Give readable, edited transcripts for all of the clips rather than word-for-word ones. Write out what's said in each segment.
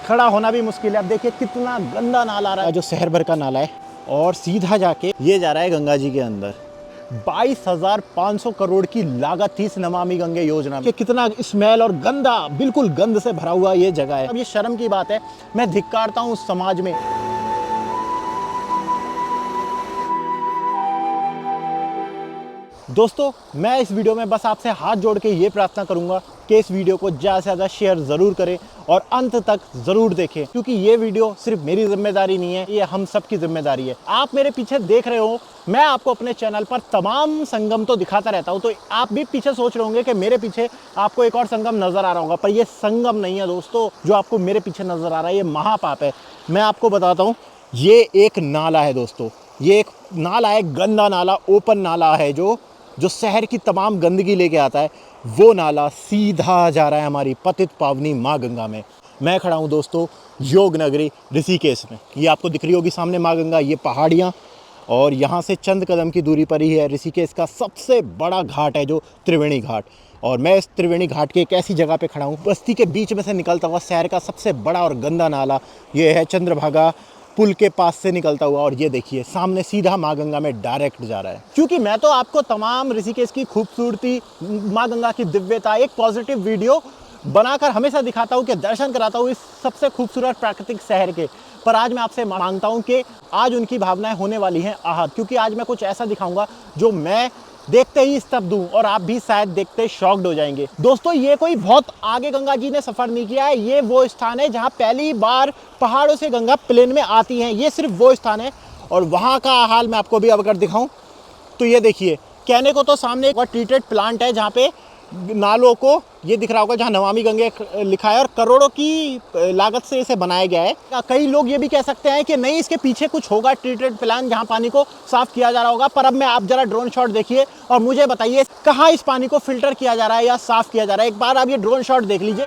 खड़ा होना भी मुश्किल है। अब देखिए कितना गंदा नाला आ रहा है, जो शहर भर का नाला है, और सीधा जाके ये जा रहा है गंगा जी के अंदर। 22,500 करोड़ की लागत थी इस नमामि गंगे योजना में। कितना स्मेल और गंदा, बिल्कुल गंद से भरा हुआ ये जगह है। अब ये शर्म की बात है, मैं धिक्कारता हूँ उस समाज में। दोस्तों, मैं इस वीडियो में बस आपसे हाथ जोड़ के ये प्रार्थना करूंगा कि इस वीडियो को ज़्यादा से ज़्यादा शेयर ज़रूर करें और अंत तक ज़रूर देखें, क्योंकि ये वीडियो सिर्फ मेरी जिम्मेदारी नहीं है, ये हम सब की जिम्मेदारी है। आप मेरे पीछे देख रहे हो, मैं आपको अपने चैनल पर तमाम संगम तो दिखाता रहता हूँ, तो आप भी पीछे सोच रहे होंगे कि मेरे पीछे आपको एक और संगम नज़र आ रहा होगा, पर यह संगम नहीं है दोस्तों। जो आपको मेरे पीछे नज़र आ रहा है ये महापाप है। मैं आपको बताता हूँ, ये एक नाला है दोस्तों, ये एक नाला है, गंदा नाला, ओपन नाला है, जो शहर की तमाम गंदगी लेके आता है। वो नाला सीधा जा रहा है हमारी पतित पावनी माँ गंगा में। मैं खड़ा हूँ दोस्तों योग नगरी ऋषिकेश में। ये आपको दिख रही होगी सामने माँ गंगा, ये पहाड़ियाँ, और यहाँ से चंद कदम की दूरी पर ही है ऋषिकेश का सबसे बड़ा घाट है, जो त्रिवेणी घाट। और मैं इस त्रिवेणी घाट की एक ऐसी जगह पे खड़ा हूँ, बस्ती के बीच में से निकलता हुआ शहर का सबसे बड़ा और गंदा नाला ये है चंद्रभागा पुल के पास से निकलता हुआ। और ये देखिए सामने सीधा माँ गंगा में डायरेक्ट जा रहा है। क्योंकि मैं तो आपको तमाम ऋषिकेश की खूबसूरती, माँ गंगा की दिव्यता, एक पॉजिटिव वीडियो बनाकर हमेशा दिखाता हूँ, कि दर्शन कराता हूँ इस सबसे खूबसूरत प्राकृतिक शहर के। पर आज मैं आपसे मांगता हूँ कि आज उनकी भावनाएं होने वाली हैं आहत, क्योंकि आज मैं कुछ ऐसा दिखाऊंगा जो मैं देखते ही स्तब्ध हूं, और आप भी शायद देखते शॉक्ड हो जाएंगे। दोस्तों, ये कोई बहुत आगे गंगा जी ने सफर नहीं किया है, ये वो स्थान है जहां पहली बार पहाड़ों से गंगा प्लेन में आती है। ये सिर्फ वो स्थान है, और वहां का हाल मैं आपको भी अगर दिखाऊं तो ये देखिए, कहने को तो सामने एक ट्रीटेड प्लांट है जहाँ पे नालों को, ये दिख रहा होगा जहाँ नमामि गंगे लिखा है, और करोड़ों की लागत से इसे बनाया गया है। कई लोग ये भी कह सकते हैं कि नहीं, इसके पीछे कुछ होगा ट्रीटेड प्लांट जहाँ पानी को साफ किया जा रहा होगा। पर अब मैं, आप जरा ड्रोन शॉट देखिए और मुझे बताइए कहाँ इस पानी को फिल्टर किया जा रहा है या साफ किया जा रहा है। एक बार आप ये ड्रोन शॉट देख लीजिए।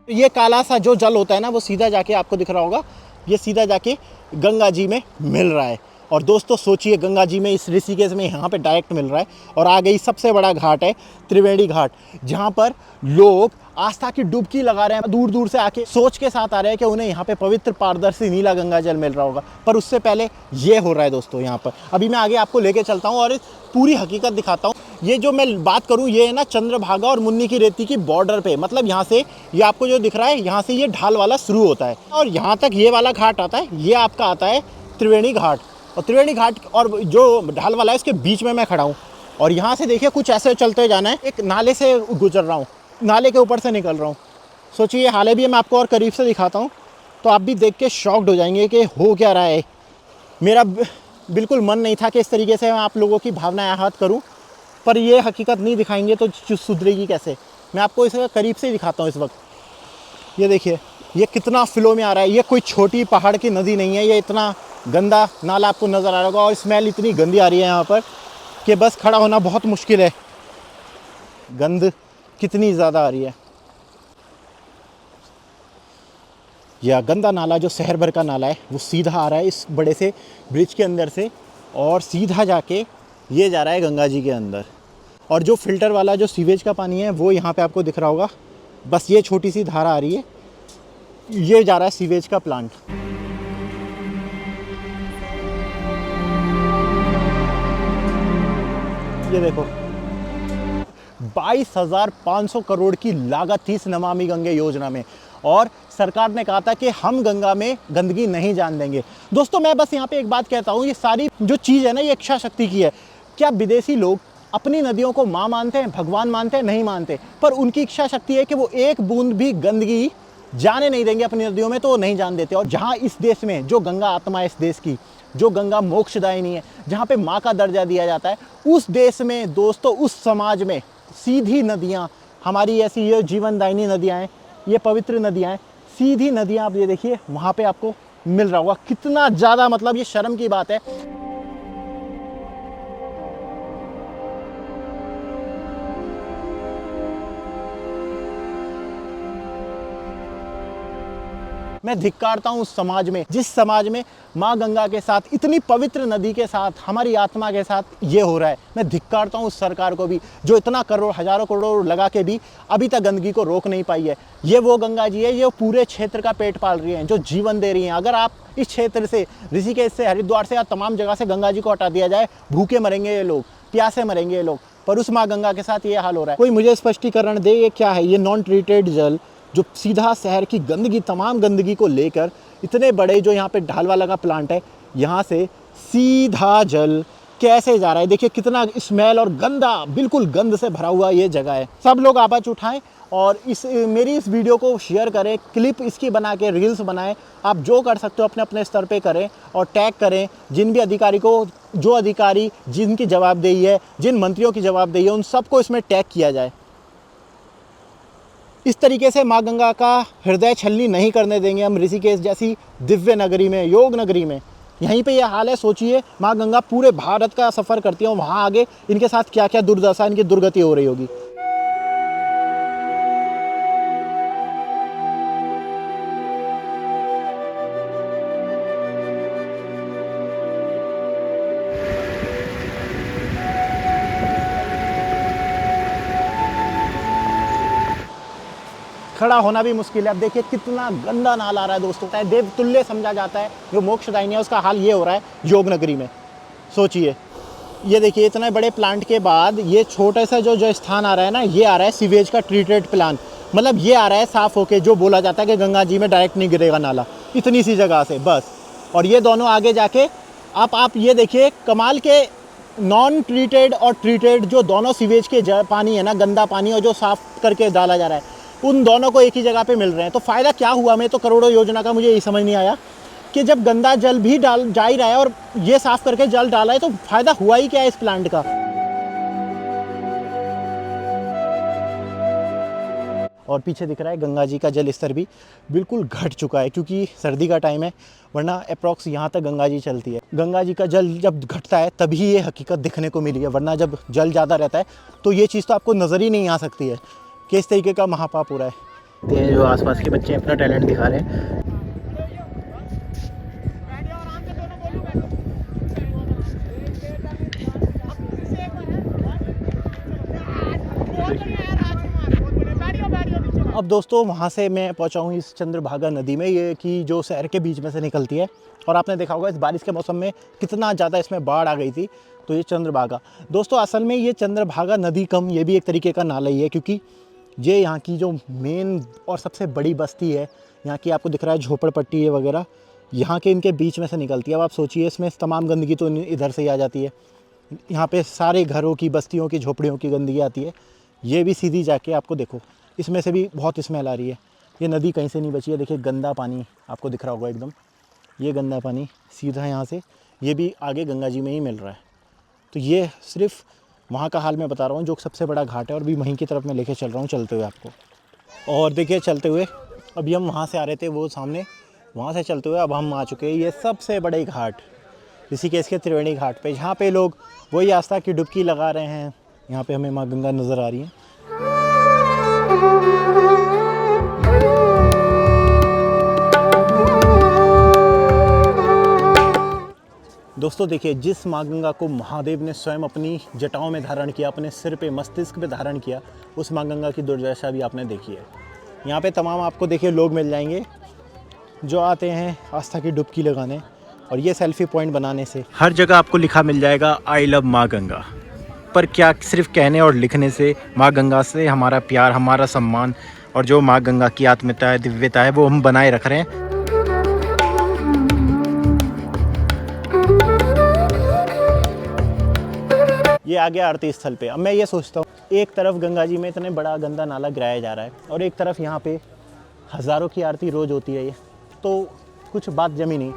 ये काला सा जो जल होता है ना, वो सीधा जाके, आपको दिख रहा होगा, ये सीधा जाके गंगा जी में मिल रहा है। और दोस्तों सोचिए, गंगा जी में, इस ऋषिकेश में यहाँ पे डायरेक्ट मिल रहा है। और आगे ही सबसे बड़ा घाट है त्रिवेणी घाट, जहाँ पर लोग आस्था की डुबकी लगा रहे हैं। दूर दूर से आके सोच के साथ आ रहे हैं कि उन्हें यहाँ पे पवित्र पारदर्शी नीला गंगा जल मिल रहा होगा। पर उससे पहले ये हो रहा है दोस्तों यहाँ पर। अभी मैं आगे आपको लेके चलता हूँ और पूरी हकीकत दिखाता हूँ। ये जो मैं बात करूँ, ये है ना चंद्रभागा और मुन्नी की रेती की बॉर्डर पे, मतलब यहाँ से, ये आपको जो दिख रहा है, यहाँ से ये ढाल वाला शुरू होता है और यहाँ तक ये वाला घाट आता है। ये आपका आता है त्रिवेणी घाट, और त्रिवेणी घाट और जो ढाल वाला है इसके बीच में मैं खड़ा हूँ। और यहाँ से देखिए कुछ ऐसे चलते जाना है, एक नाले से गुजर रहा हूँ, नाले के ऊपर से निकल रहा हूँ। सोचिए, हाल भी मैं आपको और करीब से दिखाता हूँ तो आप भी देख के शॉक्ड हो जाएंगे कि हो क्या रहा है। मेरा बिल्कुल मन नहीं था कि इस तरीके से मैं आप लोगों की भावनाएं आहत करूं, पर ये हकीकत नहीं दिखाएंगे तो सुधरेगी कैसे। मैं आपको इसे करीब से दिखाता हूं इस वक्त। ये देखिए, ये कितना फ्लो में आ रहा है। ये कोई छोटी पहाड़ की नदी नहीं है, ये इतना गंदा नाला आपको नज़र आ रहा होगा, और स्मेल इतनी गंदी आ रही है यहाँ पर कि बस खड़ा होना बहुत मुश्किल है। गंद कितनी ज़्यादा आ रही है। यह गंदा नाला, जो शहर भर का नाला है, वो सीधा आ रहा है इस बड़े से ब्रिज के अंदर से, और सीधा जाके ये जा रहा है गंगा जी के अंदर। और जो फिल्टर वाला जो सीवेज का पानी है वो यहाँ पे आपको दिख रहा होगा, बस ये छोटी सी धारा आ रही है, ये जा रहा है सीवेज का प्लांट। ये देखो, 22,500 करोड़ की लागत थी इस नमामि गंगे योजना में, और सरकार ने कहा था कि हम गंगा में गंदगी नहीं जान देंगे। दोस्तों, मैं बस यहाँ पे एक बात कहता हूँ, ये सारी जो चीज़ है ना, ये इच्छा शक्ति की है। क्या विदेशी लोग अपनी नदियों को माँ मानते हैं, भगवान मानते हैं? नहीं मानते, पर उनकी इच्छा शक्ति है कि वो एक बूंद भी गंदगी जाने नहीं देंगे अपनी नदियों में, तो वो नहीं जान देते। और जहाँ इस देश में जो गंगा आत्मा है, इस देश की जो गंगा मोक्षदायिनी है, जहाँ पे माँ का दर्जा दिया जाता है, उस देश में दोस्तों, उस समाज में सीधी नदियाँ, हमारी ऐसी ये जीवनदायिनी नदियाँ हैं, ये पवित्र नदियाँ हैं, सीधी नदियाँ, आप ये देखिए वहाँ पे आपको मिल रहा होगा। कितना ज़्यादा, मतलब ये शर्म की बात है। मैं धिक्कारता हूँ उस समाज में, जिस समाज में माँ गंगा के साथ, इतनी पवित्र नदी के साथ, हमारी आत्मा के साथ ये हो रहा है। मैं धिक्कारता हूँ उस सरकार को भी, जो इतना करोड़, हजारों करोड़ लगा के भी अभी तक गंदगी को रोक नहीं पाई है। ये वो गंगा जी है, ये पूरे क्षेत्र का पेट पाल रही हैं, जो जीवन दे रही हैं। अगर आप इस क्षेत्र से, ऋषिकेश से, हरिद्वार से या तमाम जगह से गंगा जी को हटा दिया जाए, भूखे मरेंगे ये लोग, प्यासे मरेंगे ये लोग। पर उस माँ गंगा के साथ ये हाल हो रहा है। कोई मुझे स्पष्टीकरण दे, ये क्या है? ये नॉन ट्रीटेड जल जो सीधा शहर की गंदगी, तमाम गंदगी को लेकर इतने बड़े जो यहाँ पे ढालवाला का प्लांट है, यहाँ से सीधा जल कैसे जा रहा है? देखिए कितना स्मेल और गंदा, बिल्कुल गंद से भरा हुआ ये जगह है। सब लोग आवाज़ उठाएं और मेरी इस वीडियो को शेयर करें, क्लिप इसकी बना के रील्स बनाएं। आप जो कर सकते हो अपने अपने स्तर पे करें और टैग करें जिन भी अधिकारी को, जो अधिकारी जिनकी जवाबदेही है, जिन मंत्रियों की जवाबदेही है, उन सबको इसमें टैग किया जाए। इस तरीके से माँ गंगा का हृदय छलनी नहीं करने देंगे हम ऋषिकेश जैसी दिव्य नगरी में, योग नगरी में। यहीं पे ये हाल है। सोचिए माँ गंगा पूरे भारत का सफ़र करती है, वहाँ आगे इनके साथ क्या क्या दुर्दशा, इनकी दुर्गति हो रही होगी। खड़ा होना भी मुश्किल है। अब देखिए कितना गंदा नाला आ रहा है दोस्तों। देव तुल्य समझा जाता है, जो मोक्षदायिनी है, उसका हाल ये हो रहा है योग नगरी में। सोचिए, ये देखिए इतने बड़े प्लांट के बाद ये छोटे सा जो स्थान आ रहा है ना, ये आ रहा है सीवेज का ट्रीटेड प्लांट। मतलब ये आ रहा है साफ़ होके, जो बोला जाता है कि गंगा जी में डायरेक्ट नहीं गिरेगा नाला, इतनी सी जगह से बस। और ये दोनों आगे जाके आप ये देखिए कमाल के, नॉन ट्रीटेड और ट्रीटेड जो दोनों सीवेज के पानी है ना, गंदा पानी, और जो साफ़ करके डाला जा रहा है, उन दोनों को एक ही जगह पे मिल रहे हैं। तो फ़ायदा क्या हुआ? मैं तो करोड़ों योजना का मुझे ये समझ नहीं आया कि जब गंदा जल भी डाल जा ही रहा है और ये साफ़ करके जल डाला है, तो फ़ायदा हुआ ही क्या है इस प्लांट का? और पीछे दिख रहा है गंगा जी का जल स्तर भी बिल्कुल घट चुका है, क्योंकि सर्दी का टाइम है, वरना अप्रॉक्स यहाँ तक गंगा जी चलती है। गंगा जी का जल जब घटता है तभी ये हकीकत दिखने को मिली है, वरना जब जल ज़्यादा रहता है तो ये चीज़ तो आपको नज़र ही नहीं आ सकती है कि इस तरीके का महापाप हो रहा है। ये जो आसपास के बच्चे अपना टैलेंट दिखा रहे हैं। अब दोस्तों वहाँ से मैं पहुँचा हूँ इस चंद्रभागा नदी में, ये कि जो शहर के बीच में से निकलती है। और आपने देखा होगा इस बारिश के मौसम में कितना ज़्यादा इसमें बाढ़ आ गई थी। तो ये चंद्रभागा दोस्तों, असल में ये चंद्रभागा नदी कम, ये भी एक तरीके का नाला ही है, क्योंकि ये यहाँ की जो मेन और सबसे बड़ी बस्ती है, यहाँ की आपको दिख रहा है झोपड़पट्टी है वगैरह, यहाँ के इनके बीच में से निकलती है। अब आप सोचिए इसमें तमाम गंदगी तो इधर से ही आ जाती है, यहाँ पे सारे घरों की, बस्तियों की, झोपड़ियों की गंदगी आती है। ये भी सीधी जाके आपको देखो, इसमें से भी बहुत स्मेल आ रही है। ये नदी कहीं से नहीं बची है। देखिए गंदा पानी आपको दिख रहा होगा एकदम, ये गंदा पानी सीधा यहाँ से, ये भी आगे गंगा जी में ही मिल रहा है। तो ये सिर्फ वहाँ का हाल मैं बता रहा हूँ, जो सबसे बड़ा घाट है, और भी वहीं की तरफ मैं लेके चल रहा हूँ चलते हुए आपको। और देखिए चलते हुए, अभी हम वहाँ से आ रहे थे, वो सामने, वहाँ से चलते हुए अब हम आ चुके हैं ये सबसे बड़े घाट, ऋषिकेश के त्रिवेणी घाट पे, जहाँ पे लोग वही आस्था की डुबकी लगा रहे हैं। यहाँ पे हमें माँ गंगा नज़र आ रही है। दोस्तों देखिए, जिस माँ गंगा को महादेव ने स्वयं अपनी जटाओं में धारण किया, अपने सिर पे, मस्तिष्क पे धारण किया, उस माँ गंगा की दुर्दशा भी आपने देखी है। यहाँ पे तमाम आपको देखिए लोग मिल जाएंगे जो आते हैं आस्था की डुबकी लगाने और ये सेल्फी पॉइंट बनाने से। हर जगह आपको लिखा मिल जाएगा आई लव माँ गंगा, पर क्या सिर्फ कहने और लिखने से माँ गंगा से हमारा प्यार, हमारा सम्मान और जो माँ गंगा की आत्मीयता है, दिव्यता है, वो हम बनाए रख रहे हैं। ये आ गया आरती स्थल पे। अब मैं ये सोचता हूँ, एक तरफ गंगा जी में इतने बड़ा गंदा नाला गिराया जा रहा है और एक तरफ यहाँ पे हज़ारों की आरती रोज़ होती है, ये तो कुछ बात जमी नहीं।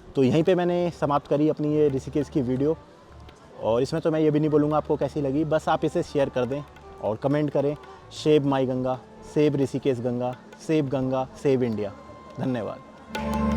तो यहीं पे मैंने समाप्त करी अपनी ये ऋषिकेश की वीडियो, और इसमें तो मैं ये भी नहीं बोलूँगा आपको कैसी लगी, बस आप इसे शेयर कर दें और कमेंट करें। Save my Ganga, save Rishikesh Ganga, save India. धन्यवाद।